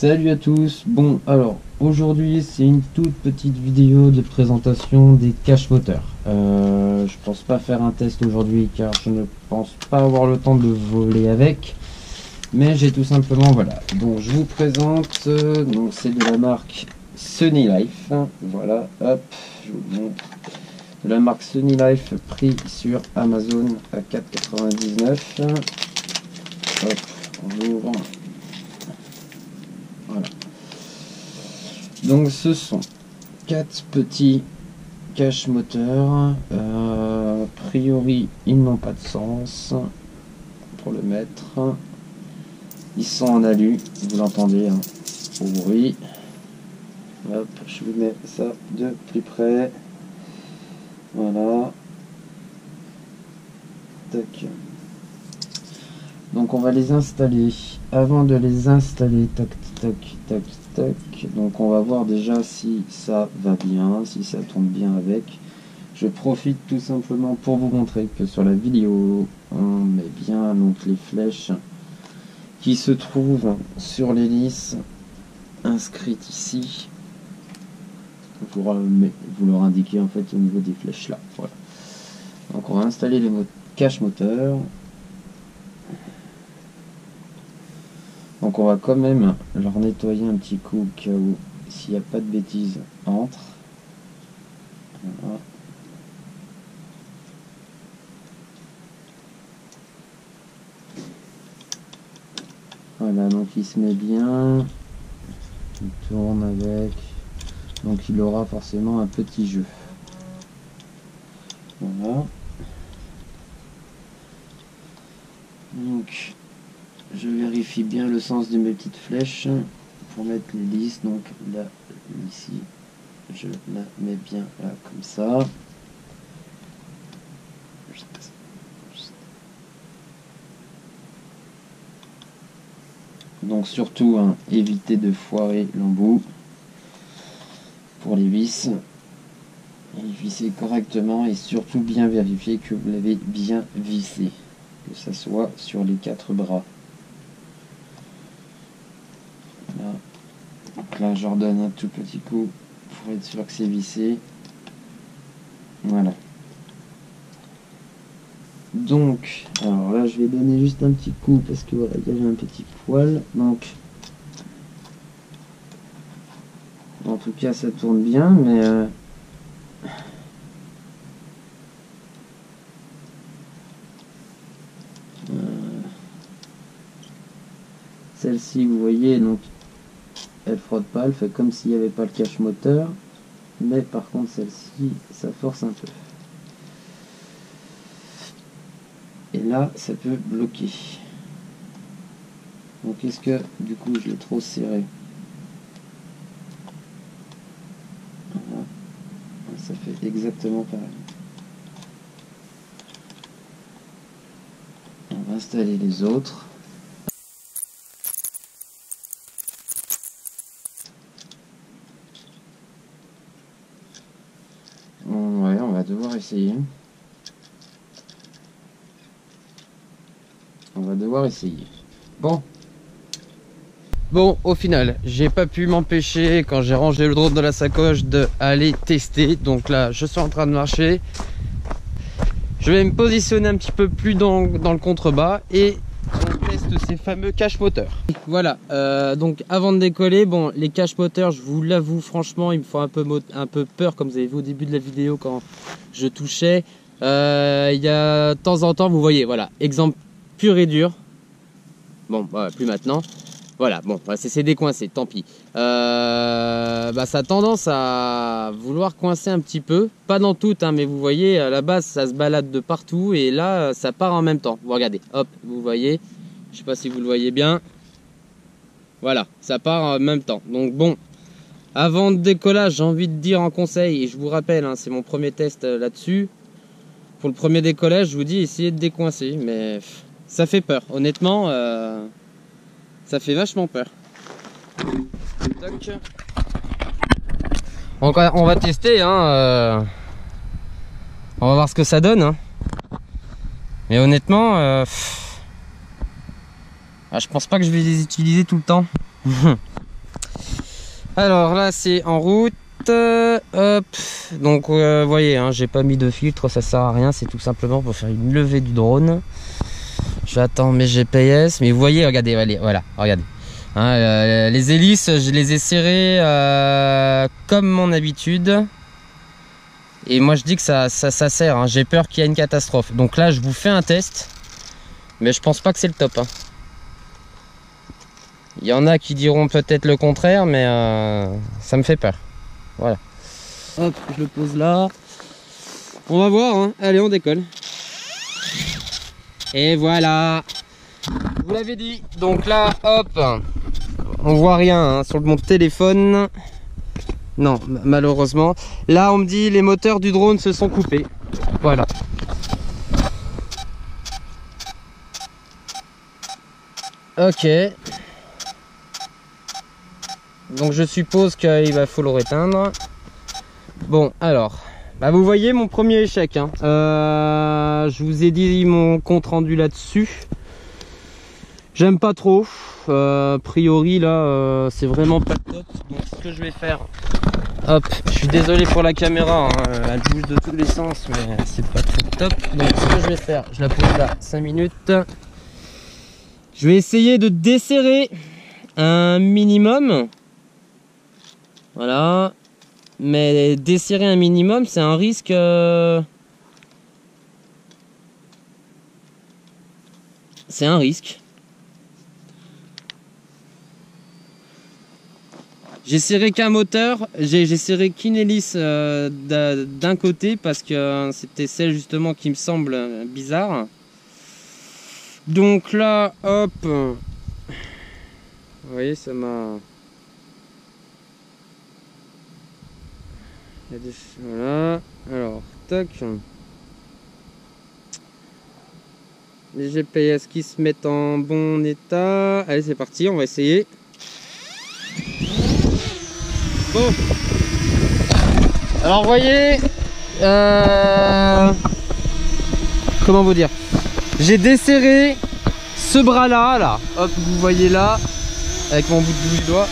Salut à tous. Bon, alors aujourd'hui c'est une toute petite vidéo de présentation des caches moteurs. Je pense pas faire un test aujourd'hui car je ne pense pas avoir le temps de voler avec, mais j'ai tout simplement, voilà, donc je vous présente, donc c'est de la marque Sunny Life. Voilà, hop, je vous montre, de la marque Sunny Life, prix sur Amazon à 4,99. Hop, on ouvre. Voilà. Donc ce sont 4 petits caches moteurs. A priori ils n'ont pas de sens pour le mettre. Ils sont en alu, vous l'entendez hein, au bruit. Hop, je vous mets ça de plus près. Voilà. Tac. Donc on va les installer. Avant de les installer, tac tac tac tac, donc on va voir déjà si ça va bien, si ça tourne bien avec. Je profite tout simplement pour vous montrer que sur la vidéo on met bien donc les flèches qui se trouvent sur l'hélice inscrites ici. Vous leur indiquez en fait au niveau des flèches là. Voilà. Donc on va installer les caches moteurs. Donc on va quand même leur nettoyer un petit coup au cas où s'il n'y a pas de bêtises entre. Voilà. Voilà, donc il se met bien. Il tourne avec. Donc il aura forcément un petit jeu. Voilà. Donc je vérifie bien le sens de mes petites flèches pour mettre l'hélice. Donc là, ici, je la mets bien là comme ça. Donc surtout, hein, évitez de foirer l'embout pour les vis. Et vissez correctement et surtout bien vérifier que vous l'avez bien vissé, que ça soit sur les 4 bras. Là. Donc là je redonne un tout petit coup pour être sûr que c'est vissé. Voilà. Donc, alors là je vais donner juste un petit coup parce que voilà, il y avait un petit poil. Donc, en tout cas ça tourne bien, mais celle-ci, vous voyez, donc elle frotte pas, elle fait comme s'il n'y avait pas le cache moteur, mais par contre celle-ci, ça force un peu. Et là, ça peut bloquer. Donc est-ce que du coup je l'ai trop serré? Voilà. Ça fait exactement pareil. On va installer les autres. Ouais, on va devoir essayer. On va devoir essayer. Bon, au final, j'ai pas pu m'empêcher quand j'ai rangé le drone dans la sacoche d'aller tester. Donc là, je suis en train de marcher. Je vais me positionner un petit peu plus dans le contrebas et on teste ces fameux cache moteurs. Voilà, donc avant de décoller, bon, les cache moteurs, je vous l'avoue, franchement, il me font un peu peur, comme vous avez vu au début de la vidéo quand je touchais. Il y a de temps en temps, vous voyez, voilà, exemple pur et dur. Bon, bah, plus maintenant. Voilà, bon, c'est décoincé, tant pis. Bah, ça a tendance à vouloir coincer un petit peu. Pas dans toutes, hein, mais vous voyez, à la base, ça se balade de partout. Et là, ça part en même temps. Vous regardez, hop, vous voyez. Je sais pas si vous le voyez bien. Voilà, ça part en même temps. Donc bon, avant de décollage, j'ai envie de dire en conseil, et je vous rappelle, hein, c'est mon premier test là-dessus. Pour le premier décollage, je vous dis, essayez de décoincer. Mais ça fait peur, honnêtement. Ça fait vachement peur. Toc. On va tester, hein. On va voir ce que ça donne. Hein. Mais honnêtement, je pense pas que je vais les utiliser tout le temps. Alors là c'est en route. Hop. Donc vous voyez, hein, j'ai pas mis de filtre, ça sert à rien, c'est tout simplement pour faire une levée du drone. J'attends mes GPS, mais vous voyez, regardez, voilà, regardez. Hein, les hélices, je les ai serrées comme mon habitude. Et moi je dis que ça sert, hein. J'ai peur qu'il y ait une catastrophe. Donc là je vous fais un test, mais je pense pas que c'est le top, hein. Il y en a qui diront peut-être le contraire, mais ça me fait peur. Voilà. Hop, je le pose là. On va voir, hein. Allez, on décolle. Et voilà. Je vous l'avais dit. Donc là, hop. On voit rien, hein, sur mon téléphone. Non, malheureusement. Là, on me dit les moteurs du drone se sont coupés. Voilà. Ok. Donc je suppose qu'il va falloir éteindre. Bon, alors, bah vous voyez mon premier échec, hein. Je vous ai dit mon compte rendu là-dessus. J'aime pas trop. A priori là, c'est vraiment pas top. Donc ce que je vais faire, hop, je suis désolé pour la caméra, hein, elle bouge de tous les sens, mais c'est pas trop top. Donc ce que je vais faire, je la pose là 5 minutes. Je vais essayer de desserrer un minimum. Voilà, mais desserrer un minimum, c'est un risque. C'est un risque. J'ai serré qu'un moteur, j'ai serré qu'une hélice d'un côté parce que c'était celle justement qui me semble bizarre. Donc là, hop, vous voyez, ça m'a. Voilà, alors, tac. Les GPS qui se mettent en bon état. Allez, c'est parti, on va essayer. Bon. Alors, vous voyez, comment vous dire, j'ai desserré ce bras-là, là. Hop, vous voyez là, avec mon bout de doigt.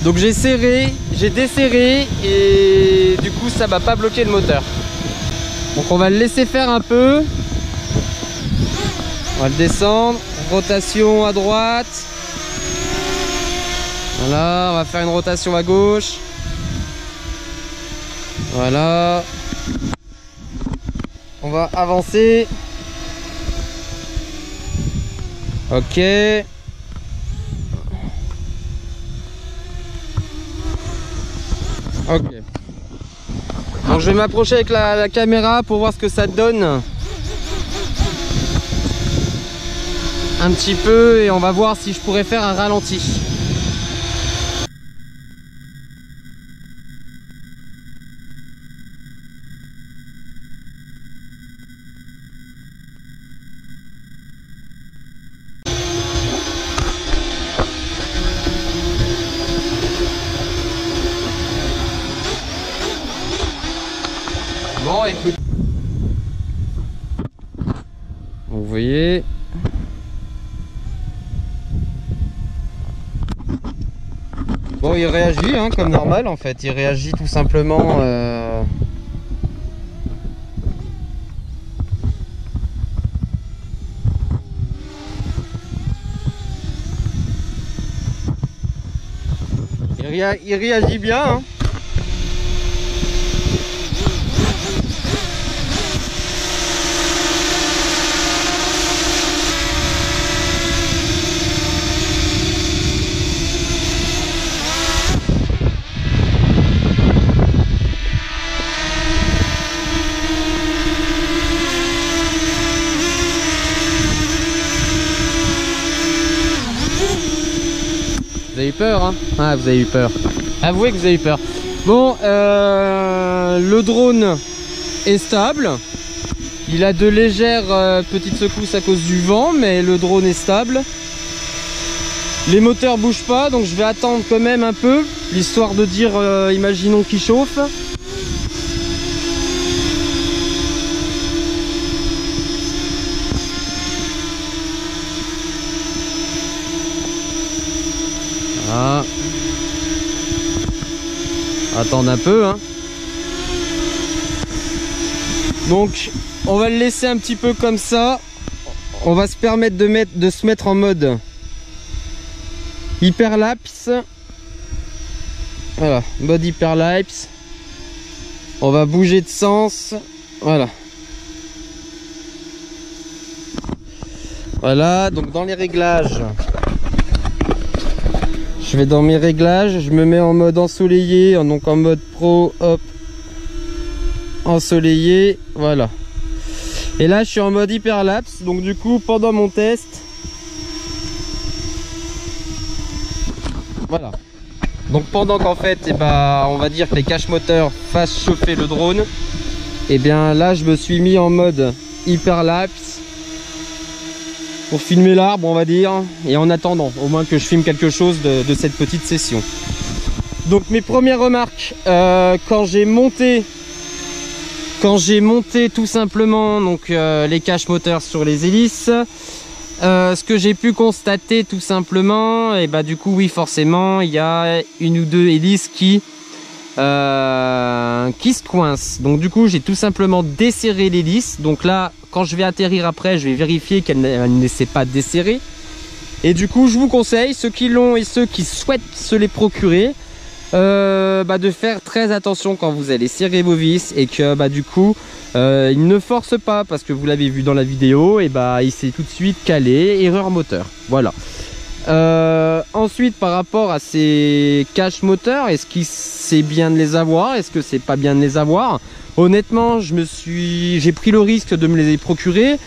Donc j'ai serré, j'ai desserré et du coup ça va pas bloquer le moteur. Donc on va le laisser faire un peu. On va le descendre, rotation à droite. Voilà, on va faire une rotation à gauche. Voilà. On va avancer. Ok. Ok. Donc je vais m'approcher avec la caméra pour voir ce que ça donne. Un petit peu et on va voir si je pourrais faire un ralenti. Bon, écoute. Vous voyez. Bon, il réagit hein, comme normal en fait. Il réagit tout simplement. Il réagit bien. Hein. Vous avez eu peur, hein? Ah, vous avez eu peur. Avouez que vous avez eu peur. Bon, le drone est stable. Il a de légères petites secousses à cause du vent, mais le drone est stable. Les moteurs bougent pas, donc je vais attendre quand même un peu, l'histoire de dire, imaginons qu'il chauffe. Ah. attendre un peu, hein. Donc on va le laisser un petit peu comme ça. On va se permettre de se mettre en mode hyperlapse. Voilà, mode hyperlapse. On va bouger de sens. Voilà. Voilà, donc dans les réglages, je vais dans mes réglages, je me mets en mode ensoleillé, donc en mode pro, hop, ensoleillé, voilà. Et là je suis en mode hyperlapse, donc du coup pendant mon test, voilà. Donc pendant qu'en fait, on va dire que les caches moteurs fassent chauffer le drone, et bien là je me suis mis en mode hyperlapse pour filmer l'arbre, on va dire, et en attendant au moins que je filme quelque chose de cette petite session. Donc mes premières remarques, quand j'ai monté tout simplement donc les caches moteurs sur les hélices, ce que j'ai pu constater tout simplement, et du coup oui forcément il y a une ou deux hélices qui se coincent. Donc du coup j'ai tout simplement desserré l'hélice. Donc là quand je vais atterrir après, je vais vérifier qu'elle ne s'est pas desserrée. Et du coup je vous conseille, ceux qui l'ont et ceux qui souhaitent se les procurer, de faire très attention quand vous allez serrer vos vis, et que du coup il ne force pas, parce que vous l'avez vu dans la vidéo, et il s'est tout de suite calé, erreur moteur. Voilà. Ensuite par rapport à ces caches moteurs, est-ce que c'est bien de les avoir, est-ce que c'est pas bien de les avoir? Honnêtement j'ai pris le risque de me les procurer,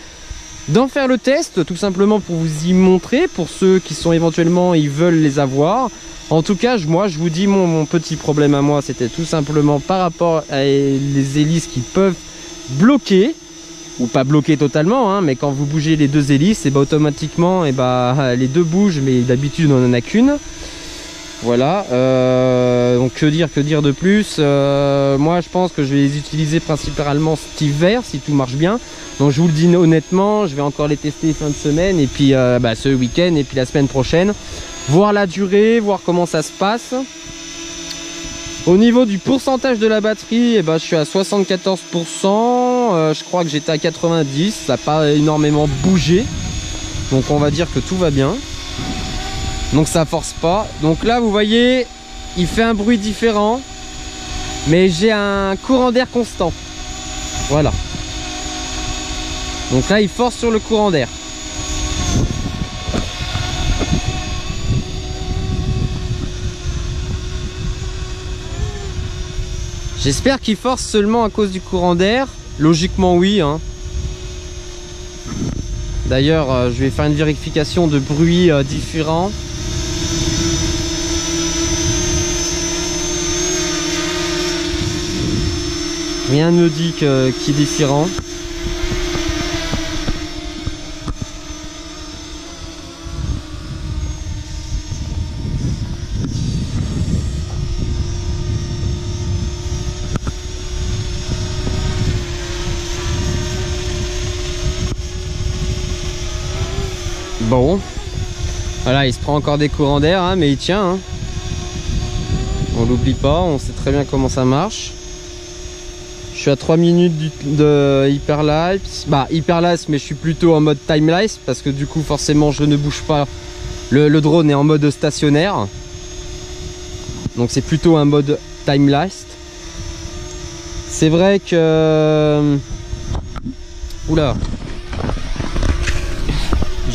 d'en faire le test tout simplement pour vous y montrer, pour ceux qui sont éventuellement ils veulent les avoir. En tout cas moi je vous dis, mon petit problème à moi c'était tout simplement par rapport à les hélices qui peuvent bloquer, ou pas bloquer totalement, hein, mais quand vous bougez les deux hélices, automatiquement les deux bougent, mais d'habitude on n'en a qu'une. Voilà, donc que dire de plus, moi je pense que je vais les utiliser principalement cet hiver si tout marche bien. Donc je vous le dis honnêtement, je vais encore les tester fin de semaine, et puis ce week-end, et puis la semaine prochaine, voir la durée, voir comment ça se passe. Au niveau du pourcentage de la batterie, je suis à 74%, je crois que j'étais à 90%, ça n'a pas énormément bougé, donc on va dire que tout va bien. Donc ça force pas. Donc là vous voyez, il fait un bruit différent, mais j'ai un courant d'air constant. Voilà. Donc là il force sur le courant d'air. J'espère qu'il force seulement à cause du courant d'air. Logiquement oui, hein. D'ailleurs je vais faire une vérification de bruit différent. Rien ne dit qu'il est différent. Bon, voilà, il se prend encore des courants d'air, hein, mais il tient, hein. On l'oublie pas, on sait très bien comment ça marche. Je suis à 3 minutes de hyperlapse. Hyperlapse, mais je suis plutôt en mode timelapse, parce que du coup forcément je ne bouge pas. Le drone est en mode stationnaire, donc c'est plutôt un mode timelapse. C'est vrai que oula,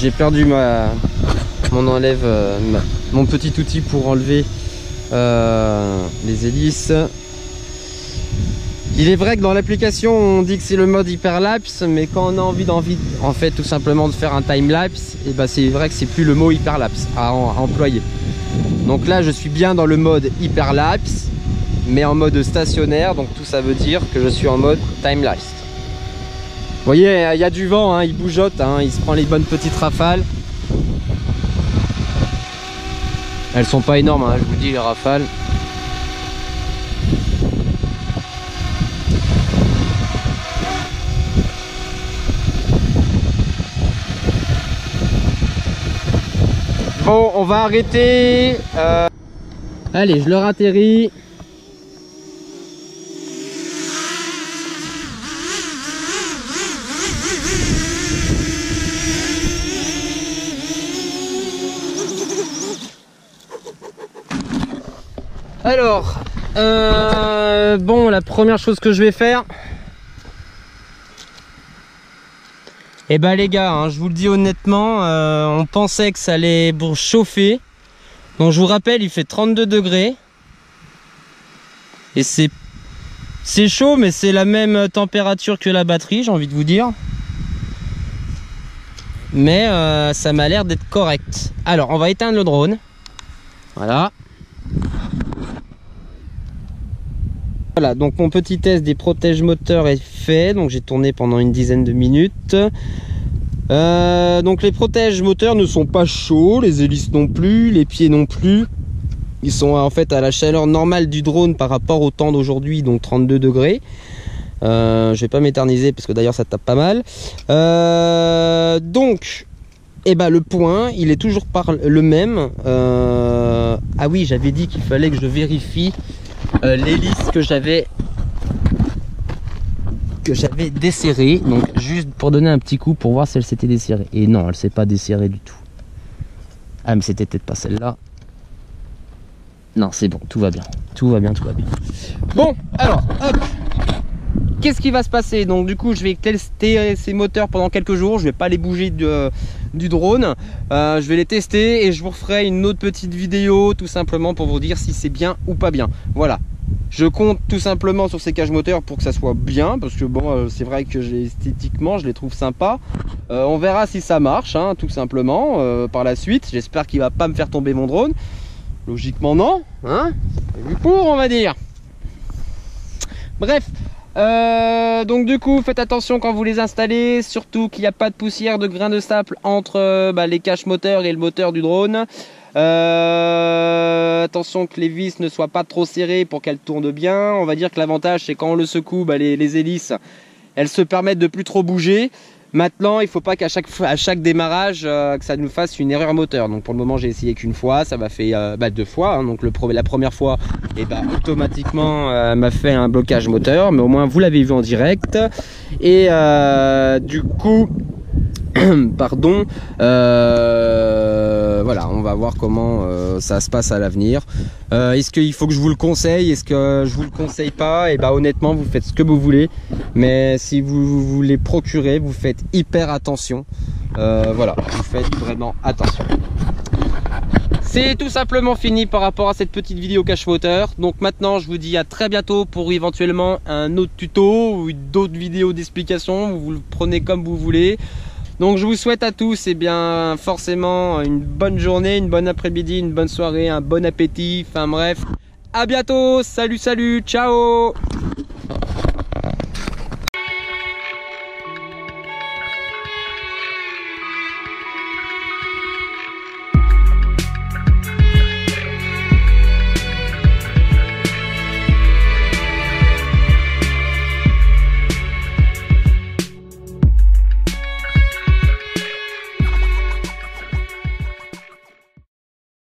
j'ai perdu mon petit outil pour enlever les hélices. Il est vrai que dans l'application on dit que c'est le mode hyperlapse, mais quand on a envie en fait tout simplement de faire un timelapse, c'est vrai que c'est plus le mot hyperlapse à employer. Donc là je suis bien dans le mode hyperlapse, mais en mode stationnaire, donc tout ça veut dire que je suis en mode timelapse. Vous voyez, il y a du vent, hein, il bougeote, hein, il se prend les bonnes petites rafales. Elles sont pas énormes, hein, je vous dis, les rafales. Bon, on va arrêter. Allez, je leur atterris. Alors, bon, la première chose que je vais faire, eh ben les gars, hein, je vous le dis honnêtement, on pensait que ça allait chauffer. Donc je vous rappelle, il fait 32 degrés. Et c'est chaud, mais c'est la même température que la batterie, j'ai envie de vous dire. Mais ça m'a l'air d'être correct. Alors, on va éteindre le drone. Voilà. Voilà, donc mon petit test des protèges moteurs est fait. Donc j'ai tourné pendant une dizaine de minutes. Donc les protèges moteurs ne sont pas chauds, les hélices non plus, les pieds non plus. Ils sont en fait à la chaleur normale du drone par rapport au temps d'aujourd'hui, donc 32 degrés. Je vais pas m'éterniser parce que d'ailleurs ça tape pas mal. Donc, eh ben, le point, il est toujours le même. Ah oui, j'avais dit qu'il fallait que je vérifie l'hélice que j'avais desserrée. Donc juste pour donner un petit coup pour voir si elle s'était desserrée. Et non, elle s'est pas desserrée du tout. Ah mais c'était peut-être pas celle-là. Non, c'est bon, tout va bien. Tout va bien, tout va bien. Bon, alors, hop. Qu'est-ce qui va se passer? Donc du coup je vais tester ces moteurs pendant quelques jours. Je vais pas les bouger du drone. Je vais les tester et je vous referai une autre petite vidéo tout simplement pour vous dire si c'est bien ou pas bien. Voilà. Je compte tout simplement sur ces cages moteurs pour que ça soit bien. Parce que bon, c'est vrai que esthétiquement je les trouve sympas. On verra si ça marche, hein, tout simplement, par la suite. J'espère qu'il va pas me faire tomber mon drone. Logiquement non, hein, du pour on va dire. Bref, donc du coup faites attention quand vous les installez, surtout qu'il n'y a pas de poussière, de grains de sable entre les caches moteurs et le moteur du drone. Attention que les vis ne soient pas trop serrées pour qu'elles tournent bien. On va dire que l'avantage c'est quand on le secoue, les hélices elles se permettent de plus trop bouger. Maintenant, il ne faut pas qu'à chaque démarrage, que ça nous fasse une erreur moteur. Donc pour le moment, j'ai essayé qu'une fois, ça m'a fait 2 fois. Hein. Donc la première fois, automatiquement, m'a fait un blocage moteur. Mais au moins, vous l'avez vu en direct. Et du coup, pardon, voilà, on va voir comment ça se passe à l'avenir. Est-ce qu'il faut que je vous le conseille? Est-ce que je vous le conseille pas? Et honnêtement, vous faites ce que vous voulez, mais si vous voulez procurer, vous faites hyper attention. Voilà, vous faites vraiment attention. C'est tout simplement fini par rapport à cette petite vidéo cache moteur. Donc maintenant je vous dis à très bientôt pour éventuellement un autre tuto ou d'autres vidéos d'explication. Vous le prenez comme vous voulez. Donc je vous souhaite à tous forcément une bonne journée, une bonne après-midi, une bonne soirée, un bon appétit, enfin bref. À bientôt, salut, ciao.